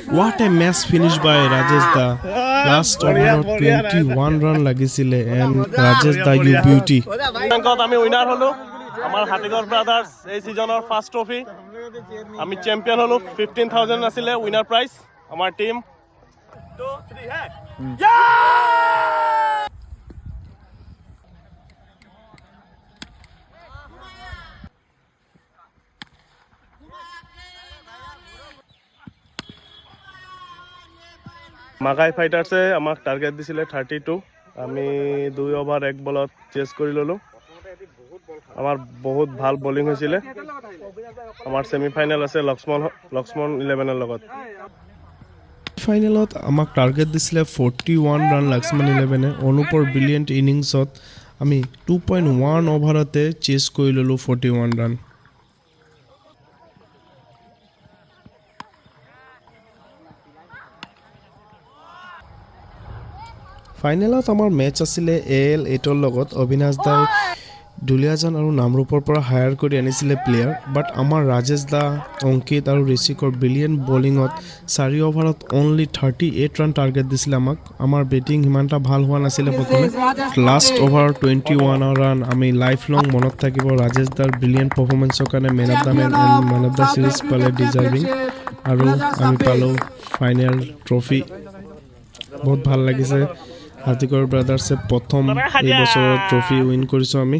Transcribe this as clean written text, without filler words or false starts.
What a match finish by Rajesh Da. Last over 21 run লাগিছিলে and Rajesh Da you beauty. আমি winner হলো আমার Hatigarh brothers এই সিজনের ফার্স্ট ট্রফি আমি চ্যাম্পিয়ন হলো 15000 আছিলে উইনার প্রাইজ আমার টিম 2 3 হ্যাঁ মাগাই ফাইটার্সে আমাক টার্গেট দিছিলে 32 আমি 2 ওভার 1 বলত চেস কৰি ললো আমার বহুত ভাল বোলিং হয়েছিল আমার সেমিফাইনাল আছে লক্ষ্মণ 11 এর লগত ফাইনেলত আমাক টার্গেট দিছিলে 41 রান লক্ষ্মণ 11 অনুপৰ ব্ৰিলিয়েন্ট ইনিংছত আমি 2.1 ওভাৰতে চেস কৰি ললো 41 ৰান ফাইনেলত আমাৰ মেচ আছিলে AL 8 লগত অবিনাশ দাই দুলিয়াজান আৰু নামৰূপৰ পৰা হায়াৰ কৰি আনিছিলে প্লেয়াৰ বাট আমাৰ ৰাজেশ দা অংকিত আৰু ঋষিকৰ ব্ৰিলিয়েন্ট বলিঙত 4 ওভাৰত অনলি 38 ৰান টাৰ্গেট দিছিলে আমাক আমাৰ বেটিং সিমানটা ভাল হোৱা নাছিলে প্ৰথমে লাষ্ট ওভাৰ 21 ৰান আমি লাইফ লং মনত থাকিব ৰাজেশ দাৰ ব্ৰিলিয়েন্ট পাৰফৰ্মেন্সৰ কাৰণে man of the man and man of the series পালে ডিজাৰ্ভিং আৰু আমি পালো ফাইনেল ট্ৰফি বহুত ভাল লাগিছে হাতিগড় ব্ৰাদাৰ্ছে প্ৰথম এই বছৰৰ ট্ৰফি উইন কৰিছো আমি